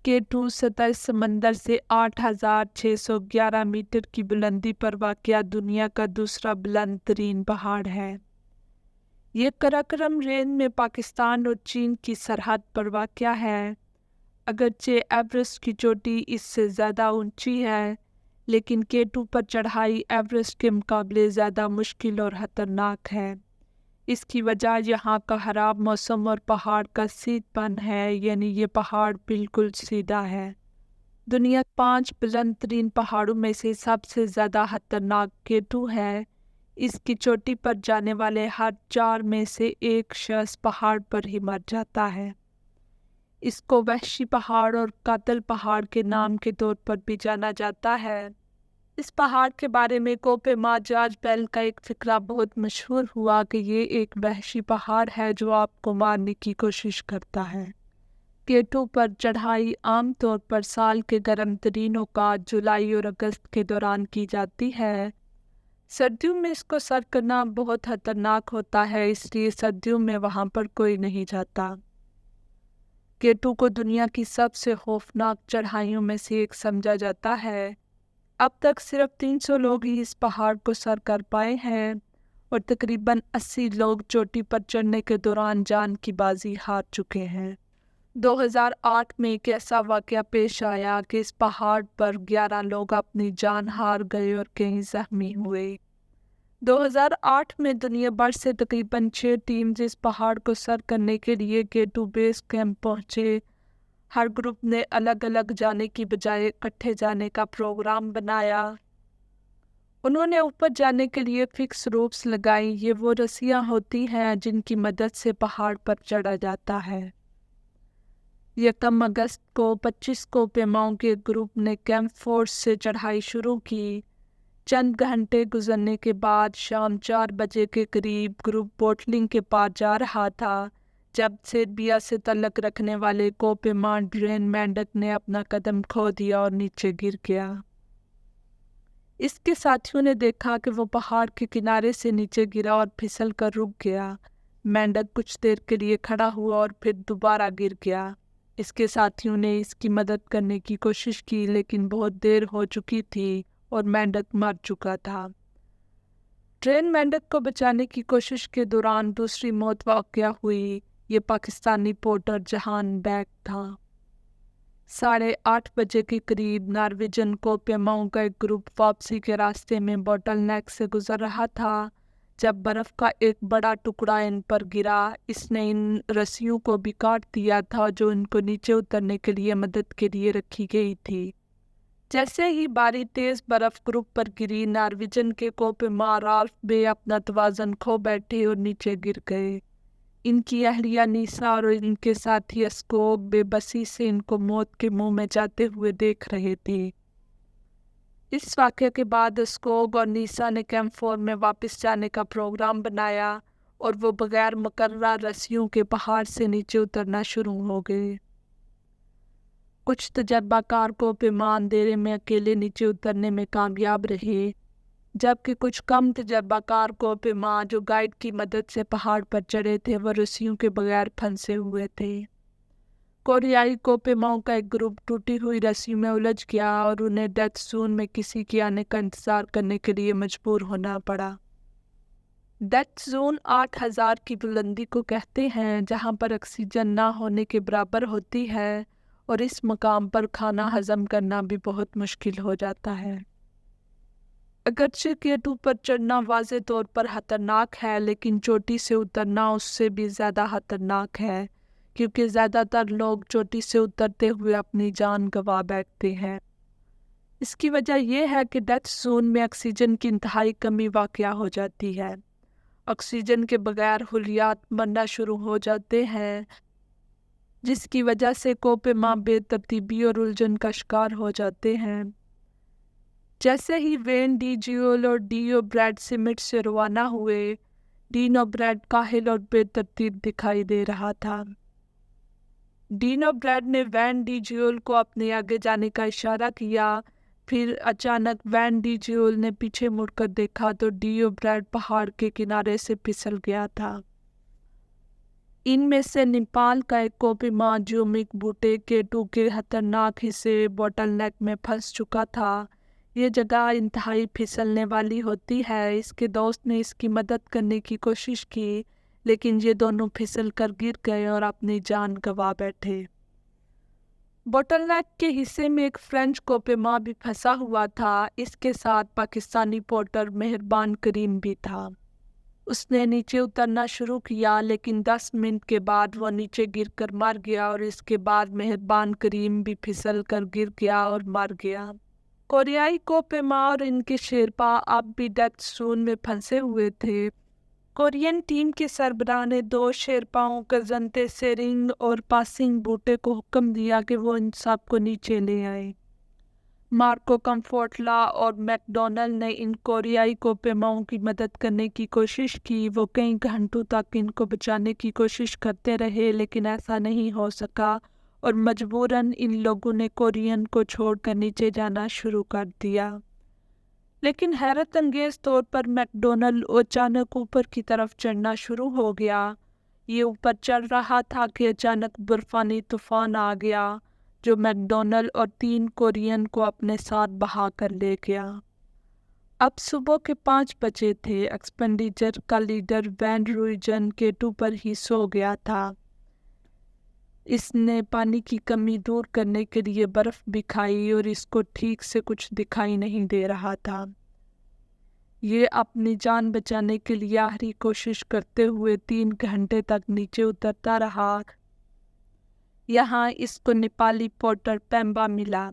K2 सतह समंदर से 8,611 मीटर की बुलंदी पर वाक़या दुनिया का दूसरा बुलंद तरीन पहाड़ है। ये कराकोरम रेंज में पाकिस्तान और चीन की सरहद पर वाक़या है। अगरचे एवरेस्ट की चोटी इससे ज़्यादा ऊंची है, लेकिन K2 पर चढ़ाई एवरेस्ट के मुकाबले ज़्यादा मुश्किल और ख़तरनाक है। इसकी वजह यहाँ का ख़राब मौसम और पहाड़ का सीधापन है, यानी ये पहाड़ बिल्कुल सीधा है। दुनिया के 5 बुलंद तरीन पहाड़ों में से सबसे ज़्यादा खतरनाक K2 है। इसकी चोटी पर जाने वाले हर 4 में से एक शख्स पहाड़ पर ही मर जाता है। इसको वहशी पहाड़ और कातिल पहाड़ के नाम के तौर पर भी जाना जाता है। इस पहाड़ के बारे में कोपे माँ जॉर्ज बेल का एक फिक्रा बहुत मशहूर हुआ कि ये एक वहशी पहाड़ है जो आपको मारने की कोशिश करता है। K2 पर चढ़ाई आम तौर पर साल के गर्म तरीन औकात जुलाई और अगस्त के दौरान की जाती है। सर्दियों में इसको सर करना बहुत खतरनाक होता है, इसलिए सर्दियों में वहाँ पर कोई नहीं जाता। K2 को दुनिया की सबसे खौफनाक चढ़ाइयों में से एक समझा जाता है। अब तक सिर्फ 300 लोग ही इस पहाड़ को सर कर पाए हैं और तकरीबन 80 लोग चोटी पर चढ़ने के दौरान जान की बाजी हार चुके हैं। 2008 में एक ऐसा वाक़या पेश आया कि इस पहाड़ पर 11 लोग अपनी जान हार गए और कई जख्मी हुए। 2008 में दुनिया भर से तकरीबन 6 टीम्स इस पहाड़ को सर करने के लिए K2 बेस कैंप पहुँचे। हर ग्रुप ने अलग अलग जाने की बजाय इकट्ठे जाने का प्रोग्राम बनाया। उन्होंने ऊपर जाने के लिए फिक्स रोप्स लगाई। ये वो रस्सियाँ होती हैं जिनकी मदद से पहाड़ पर चढ़ा जाता है। 1 अगस्त को 25 कोपे माओ के ग्रुप ने कैंप फोर्स से चढ़ाई शुरू की। चंद घंटे गुजरने के बाद शाम 4 बजे के करीब ग्रुप बोटलिंग के पार जा रहा था, जब सेर्बिया से तल्लक रखने वाले कोपे मां ड्रेन मेंढक ने अपना कदम खो दिया और नीचे गिर गया। इसके साथियों ने देखा कि वो पहाड़ के किनारे से नीचे गिरा और फिसल कर रुक गया। मेंढक कुछ देर के लिए खड़ा हुआ और फिर दोबारा गिर गया। इसके साथियों ने इसकी मदद करने की कोशिश की, लेकिन बहुत देर हो चुकी थी और मेंढक मर चुका था। ट्रेन मेंढक को बचाने की कोशिश के दौरान दूसरी मौत वाक़या हुई। ये पाकिस्तानी पोर्टर जहान बैग था। 8:30 बजे के करीब नॉर्वेजन कोपे माओ का एक ग्रुप वापसी के रास्ते में बोटल नेक से गुजर रहा था जब बर्फ़ का एक बड़ा टुकड़ा इन पर गिरा। इसने इन रस्सियों को भी काट दिया था जो इनको नीचे उतरने के लिए मदद के लिए रखी गई थी। जैसे ही बारी तेज बर्फ ग्रुप पर गिरी, नॉर्वेजन के कोपे मां राल्फ बे अपना तवाज़न खो बैठे और नीचे गिर गए। इनकी अहलिया नीसा और इनके साथी अस्कोग बेबसी से इनको मौत के मुंह में जाते हुए देख रहे थे। इस वाक़ये के बाद अस्कोग और नीसा ने कैंप 4 में वापस जाने का प्रोग्राम बनाया और वो बगैर मुकर्रर रस्सियों के पहाड़ से नीचे उतरना शुरू हो गए। कुछ तजर्बाकार कोपे मां अंधेरे में अकेले नीचे उतरने में कामयाब रहे, जबकि कुछ कम तजर्बाकार कोपे मां जो गाइड की मदद से पहाड़ पर चढ़े थे वो रस्सियों के बगैर फंसे हुए थे। कोरियाई कोपे माओ का एक ग्रुप टूटी हुई रस्सी में उलझ गया और उन्हें डेथ जोन में किसी के आने का इंतज़ार करने के लिए मजबूर होना पड़ा। डेथ जोन 8,000 की बुलंदी को कहते हैं, जहां पर ऑक्सीजन ना होने के बराबर होती है और इस मकाम पर खाना हजम करना भी बहुत मुश्किल हो जाता है। अगरचे K2 पर चढ़ना वाज़े तौर पर ख़तरनाक है, लेकिन चोटी से उतरना उससे भी ज़्यादा ख़तरनाक है, क्योंकि ज़्यादातर लोग चोटी से उतरते हुए अपनी जान गंवा बैठते हैं। इसकी वजह यह है कि डेथ जोन में ऑक्सीजन की इंतहाई कमी वाक़या हो जाती है। ऑक्सीजन के बगैर हुलियात मरना शुरू हो जाते हैं, जिसकी वजह से कोपे मां बेतरतीबी और उलझन का शिकार हो जाते हैं। जैसे ही वेन डी जियोल और डीओ ब्रैड सिमिट से रवाना हुए, डीनो ब्रैड काहिल और बेतरतीब दिखाई दे रहा था। डीनो ब्रैड ने वैन डी जियोल को अपने आगे जाने का इशारा किया। फिर अचानक वैन डी जियोल ने पीछे मुड़कर देखा तो डीओ ब्रैड पहाड़ के किनारे से फिसल गया था। इनमें से नेपाल का एक कोपेमा ज्यूमिक बूटे केटू के खतरनाक हिस्से बोटलनेक में फंस चुका था। ये जगह इंतहाई फिसलने वाली होती है। इसके दोस्त ने इसकी मदद करने की कोशिश की, लेकिन ये दोनों फिसल कर गिर गए और अपनी जान गंवा बैठे। बोटलनेक के हिस्से में एक फ्रेंच कोपेमा भी फंसा हुआ था। इसके साथ पाकिस्तानी पोर्टर मेहरबान करीम भी था। उसने नीचे उतरना शुरू किया, लेकिन 10 मिनट के बाद वो नीचे गिरकर मर गया और इसके बाद मेहरबान करीम भी फिसल कर गिर गया और मर गया। कोरियाई कोपेमा और इनके शेरपा अब भी डेथ जोन में फंसे हुए थे। कोरियन टीम के सरबराह ने 2 शेरपाओं गजनते सेरिंग और पासिंग बूटे को हुक्म दिया कि वो इन सब को नीचे ले आए। मार्को कम्फोर्टला और मैकडोनल्ड ने इन कोरियाई कोपेमाओं की मदद करने की कोशिश की। वो कई घंटों तक इनको बचाने की कोशिश करते रहे, लेकिन ऐसा नहीं हो सका और मजबूरन इन लोगों ने कोरियन को छोड़कर नीचे जाना शुरू कर दिया। लेकिन हैरत अंगेज तौर पर मैकडोनल्ड अचानक ऊपर की तरफ चढ़ना शुरू हो गया। ये ऊपर चढ़ रहा था कि अचानक बर्फानी तूफान आ गया, जो मैकडोनल्ड और 3 कोरियन को अपने साथ बहा कर ले गया। अब सुबह के 5 बजे थे। एक्सपेंडिचर का लीडर वैन रूइजन केटू पर ही सो गया था। इसने पानी की कमी दूर करने के लिए बर्फ भी खाई और इसको ठीक से कुछ दिखाई नहीं दे रहा था। ये अपनी जान बचाने के लिए आखिरी कोशिश करते हुए 3 घंटे तक नीचे उतरता रहा। यहाँ इसको नेपाली पोर्टर पेम्बा मिला।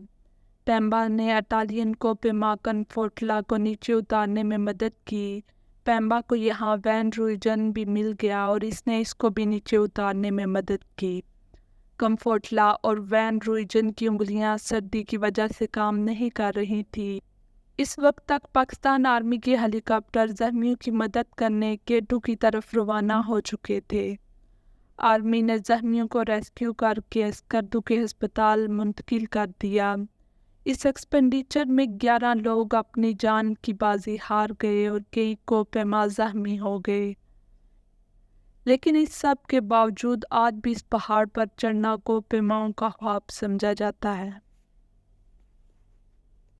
पेम्बा ने इटालियन कोपेमा कम्फोर्टला को नीचे उतारने में मदद की। पेम्बा को यहाँ वैन रूइजन भी मिल गया और इसने इसको भी नीचे उतारने में मदद की। कम्फोर्टला और वैन रूइजन की उंगलियां सर्दी की वजह से काम नहीं कर रही थी। इस वक्त तक पाकिस्तान आर्मी के हेलीकॉप्टर जख्मियों की मदद करने केटू की तरफ रवाना हो चुके थे। आर्मी ने जख्मियों को रेस्क्यू करके स्कर्दू के अस्पताल मुंतकिल कर दिया। इस एक्सपेंडिचर में 11 लोग अपनी जान की बाजी हार गए और कई कोपेमा जख्मी हो गए। लेकिन इस सब के बावजूद आज भी इस पहाड़ पर चढ़ना कोपेमाओं का ख्वाब समझा जाता है।